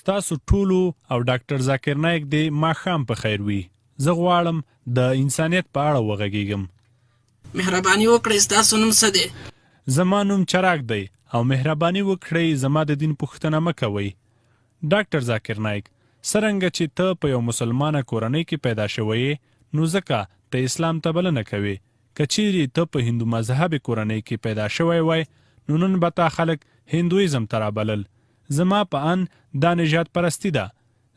ستاسو ټولو او ډاکټر ذاکر نایک دی ماښام په خیر وي. زه غواړم د انسانیت په اړه وغږیږم. مهرباني وکړئ ستاسو نوم څه دی؟ زما نوم چراغ دی او مهرباني وکړئ زما د دین پوښتنه مه کوئ. ډاکټر ذاکر نایک، څرنګه چې ته په یو مسلمانه کورنۍ کې پیدا شوی نو ځکه ته اسلام ته بلنه کوې. که چیرې ته په هندو مذهبي کورنۍ کې پیدا شوی وای نو نن به تا خلک هندویزم ته رابلل. زما په ان دا نژاد پرستی ده،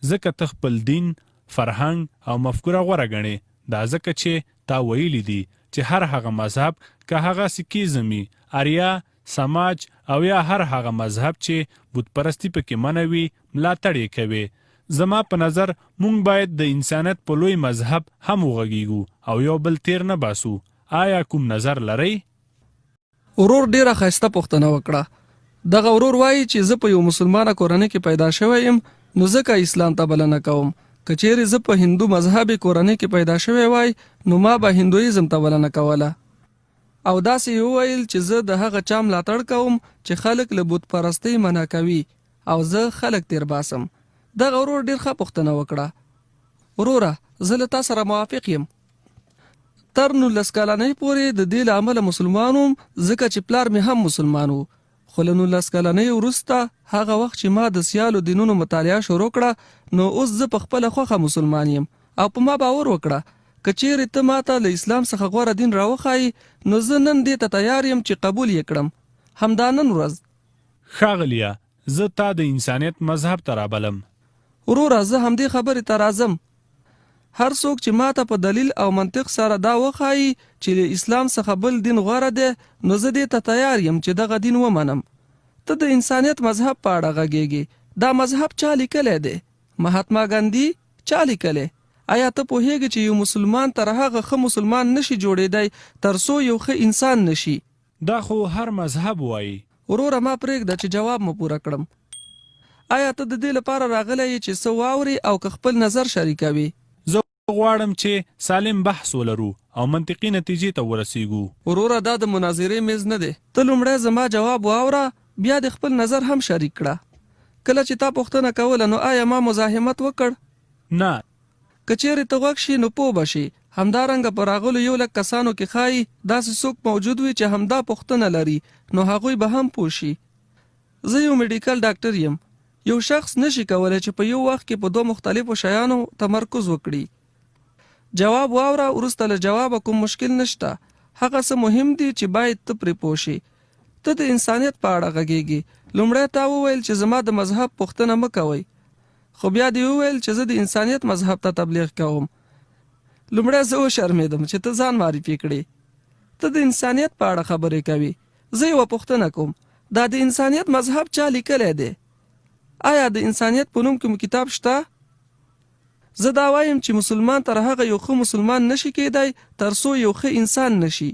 ځکه ته خپل دین، فرهنګ او مفکوره غوره ګڼې. دا ځکه چې تا ویلي دي چې هر هغه مذهب، که هغه سیکیزم وي، آریا، سماج او یا هر هغه مذهب چې بت پرستی پکې منع وي، ملاتړ یې کوي. زما په نظر مونږ باید د انسانیت په لوی مذهب هم وغږیږو او یو بل تیر نه باسو. آیا کوم نظر لرئ؟ ورور ډیره ښایسته پوښتنه وکړه. دغه ورور وایي چې زه په یو مسلمانه کورنۍ کې پیدا شوی یم نو ځکه اسلام ته بلنه کوم. که چیرې زه په هندو مذهبي کورنۍ کې پیدا شوی وای نو ما به هندویزم ته بلنه کوله. او داسې وویل چې زه د هغه چا ملاتړ کوم چې خلک له بت پرستۍ منع کوي او زه خلک تیر باسم. دغه ورور ډیر ښه پوښتنه وکړه. وروره، زه له تا سره موافق یم. تر 19 کلنۍ پورې د دې له امله مسلمان وم ځکه چې پلار مې هم مسلمان و. خو له 19 کلنۍ وروسته هغه وخت چې ما د سیالو دینونو مطالعه شروع کړه نو اوس زه په خپله خوښه مسلمان یم او په ما باور وکړه که چیرې ته ماته له اسلام څخه غوره دین راوښایي نو زه نن دې ته تیار یم چې قبول یې کړم. همدا نن ورځ. ښاغلیه، زه تا د انسانیت مذهب ته رابلم. وروره، زه همدې خبرې ته راځم. هر څوک چې ماته په دلیل او منطق سره دا وښایي چې له اسلام څخه بل دین غوره دی نو زه دې ته تیار یم چې دغه دین ومنم. ته د انسانیت مذهب په اړه غږیږي. دا مذهب چا لیکلی دی؟ مهاتما ګاندي چا لیکلی؟ آیا ته پوهیږي چې یو مسلمان تر هغه ښه مسلمان نشي جوړیدی تر څو یو ښه انسان نشي؟ دا خو هر مذهب وایي. وروره، ما پرېږده چې جواب مو پوره کړم. آیا ته د دې لپاره راغلی یې چې څه واوري او که خپل نظر شریکوي؟ زه غواړم چې سالم بحث ولرو او منطقي نتیجې ته ورسیږو. وروره، دا د مناظرې میز نه دی. ته لومړی زما جواب واوره، بیا د خپل نظر هم شریک کړه. کله چې تا پوښتنه کوله نو آیا ما مزاحمت وکړ؟ نه. که چیرې ته غوږ شي نو پوه به شي. همدارنګه په راغلو 100,000 کسانو کې ښایي داسې څوک موجود وي چې همدا پوښتنه لري نو هغوی به هم پوه شي. زه یو میډیکل ډاکټر یم. یو شخص نشي کولی چې په یو وخت کې په 2 مختلفو شیانو تمرکز وکړي. جواب واوره، وروسته له جوابه کوم مشکل نشته. هغه څه مهم دي چې باید ته پرې پوه شي. ته د انسانیت په اړه غږیږي. لومړی تا وویل چې زما د مذهب پوښتنه مه کوئ، خو بیا دې وویل چې زه د انسانیت مذهب ته تبلیغ کوم. لومړی زه وشرمېدم چې ته ځان معرفي کړې. ته د انسانیت په اړه خبرې کوي. زه یوه پوښتنه کوم، دا د انسانیت مذهب چا لیکلی دی؟ آیا د انسانیت په نوم کوم کتاب شته؟ زه دا وایم چې مسلمان تر هغه یو ښه مسلمان نشي کېدی تر څو یو ښه انسان نشي.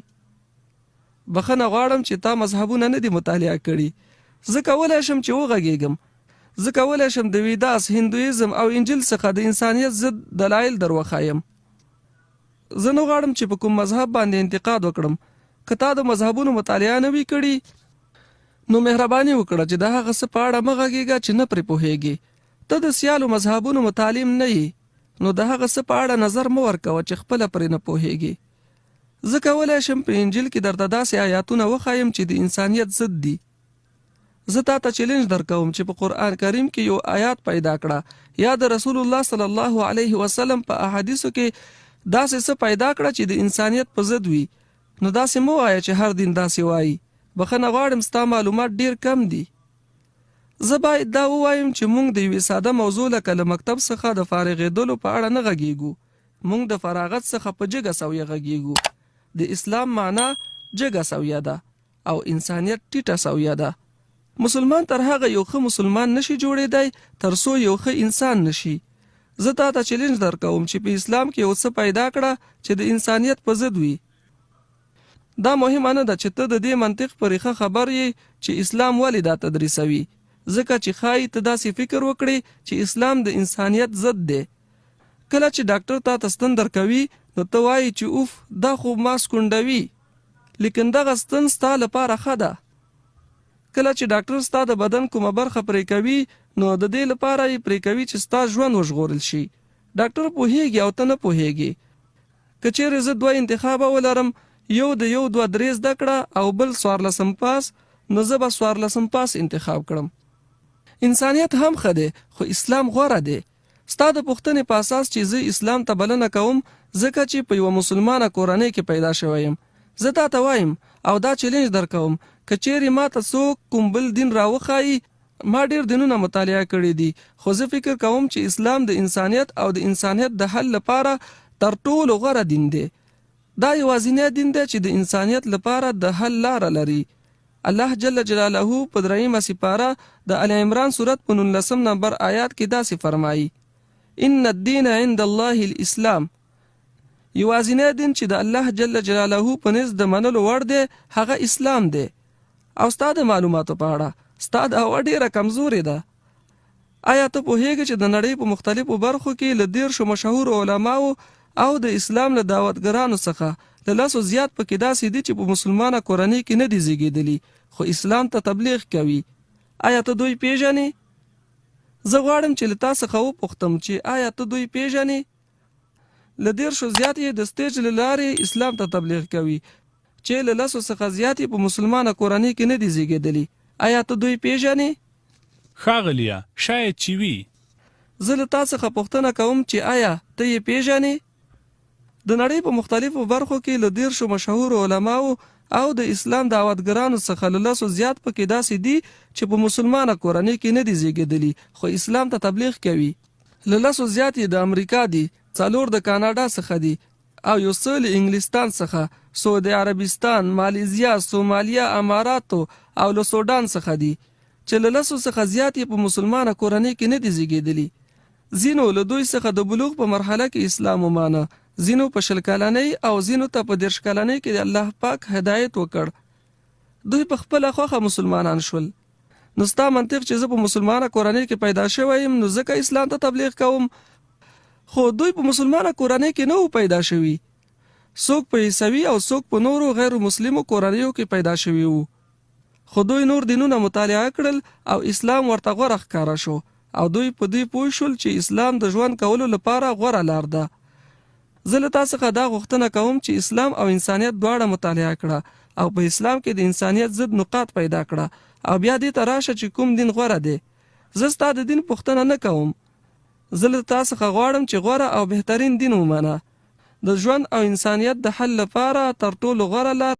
بخښنه غواړم چې تا مذهبونه نه دي مطالعه کړي. زه کولی شم چې وغږیږم. زه کولی شم د ویداس، هندویزم او انجیل څخه د انسانیت ضد دلایل در وښایم. زه نه غواړم چې په کوم مذهب باندې انتقاد وکړم. که تا د مذهبونو مطالعه نه وي کړي نو مهرباني وکړه چې د هغه څه په اړه مه غږیږه چې نه پرې پوهیږي. ته د سیالو مذهبونو متعلم نه یې نو د هغه څه په اړه نظر مه ورکوه چې خپله پرې نه پوهیږي. زه کولی شم په انجیل کې درته داسې آیاتونه وښایم چې د انسانیت ضد دي. زه تا ته چیلنج درکوم چې په قرآن کریم کې یو آیات پیدا کړه یا د رسول الله صلی الله علیه وسلم په احادیثو کې داسې څه پیدا کړه چې د انسانیت په ضد وي. نو داسې مه وایه چې هر دین داسې وایي. بخښنه غواړم، ستا معلومات ډیر کم دي. زه باید دا ووایم چې موږ د یوې ساده موضوع لکه له مکتب څخه د فارغېدلو په اړه نه غږیږو. موږ د فراغت څخه په جګه سویه غږیږو. د اسلام معنا جګه سویه ده او انسانیت ټیټه سویه ده. مسلمان تر هغه یو ښه مسلمان نشي جوړیدی تر څو یو ښه انسان نشي. زه تا ته چیلنج درکوم چې په اسلام کې یو څه پیدا کړه چې د انسانیت په ضد وي. دا مهمه نه ده چې ته د دې منطق په ریښه خبر یې چې اسلام ولې دا تدریسوي، ځکه چې ښایي ته داسې فکر وکړې چې اسلام د انسانیت ضد دی. کله چې ډاکټر تا ته ستن درکوي نو ته وایي چې اوف دا خو ما سکونډوي، لیکن دغه ستن ستا لپاره ښه ده. کله چې ډاکټر ستا د بدن کومه برخه پرې کوي نو د دې لپاره یې پرې کوي چې ستا ژوند وژغورل شي. ډاکټر پوهیږي او ته نه پوهیږي. که چیرې زه 2 انتخابه ولرم، یو د 1 2 3 زده کړه او بل 14 پاس، نو زه به 14 پاس انتخاب کړم. انسانیت هم ښه دی خو اسلام غوره دی. ستا د پوښتنې په اساس چې زه اسلام ته بلنه کوم ځکه چې په یوه مسلمانه کورنۍ کې پیدا شوی یم. زه تا ته وایم او دا چیلنج درکوم، که چیرې ما ته څوک کوم بل دین راوښایي، ما ډیر دینونه مطالعه کړي دي، خو زه فکر کوم چې اسلام د انسانیت او د انسانیت د حل لپاره تر ټولو غوره دین دی. دا یوازینی دین دی چې د انسانیت لپاره د حل لاره لري. الله جل جلاله په 3 سپاره د ال عمران سورت په 19 نمبر آیات کې داسې فرمایي: ان الدین عند الله الاسلام. یوازینی دین چې د الله جل جلاله په نزد د منلو وړ دی هغه اسلام دی. او ستاسو د معلوماتو په اړه ستاسو هوا ډیره کمزوري ده. آیا ته پوهیږې چې د نړۍ په مختلفو برخو کې له 10 مشهور علماو او د اسلام له دعوتګرانو څخه له 10 زیات پکې داسې دي چې په مسلمانه کورنۍ کې نه دي زیږیدلي خو اسلام ته تبلیغ کوي؟ آیا ته دوی پیژنې؟ زه غواړم چې له تاسو څخه وپوښتم چې آیا ته دوی پیژنې؟ له 10 زیات یې د سټیج له لارې اسلام ته تبلیغ کوي چې له 10 څخه زیات په مسلمانه کورنۍ کې نه دي زیږیدلي. آیا ته دوی پیژنې؟ ښاغلیه، شاید چې وي. زه له تاسو څخه پوښتنه کوم چې آیا ته یې پیژنې؟ د نړۍ په مختلفو برخو کې له 10 مشهور علماو او د اسلام دعوتګرانو څخه له 10 زیات پکې داسې دي چې په مسلمانه کورنۍ کې نه دي زیږیدلي خو اسلام ته تبلیغ کوي. له 10 زیات د امریکا دي، 4 د کاناډا څخه دي او یو څه له انګلستان څخه، سعودي عربستان، مالیزیا، سومالیا، اماراتو او له سودان څخه دي چې له 10 څخه زیات په مسلمانه کورنۍ کې نه دي زیږیدلي. زینو له دوی څخه د بلوغ په مرحله کې اسلام ومانه، زینو په 20 کلنۍ او زینو ته په 10 کلنۍ کې د الله پاک هدایت وکړ. دوی په خپل خوخه مسلمانان شول. نو ستا منطق چې زه په مسلمانه کورنۍ کې پیدا شوی یم نو ځکه اسلام ته تبلیغ کوم، خو دوی په مسلمانه کورنۍ کې نه و پیدا شوي. څوک په عیسوي او څوک په نورو غیر مسلمو کورنیو کې پیدا شوي وو، خو دوی نور دینونه مطالعه کړل او اسلام ورته غوره ښکاره شو او دوی په دې پوه شول چې اسلام د ژوند کولو لپاره غوره لار ده. زه له تاسو څخه دا غوښتنه کوم چې اسلام او انسانیت دواړه مطالعه کړه او په اسلام کې د انسانیت ضد نقاط پیدا کړه او بیا دې ته راشه چې کوم دین غوره دی. زه ستاسو د دین پوښتنه نه کوم، زه له تاسو څخه غواړم چې غوره او بهترین دین ومنه. د ژوند او انسانیت د حل لپاره تر ټولو غوره لار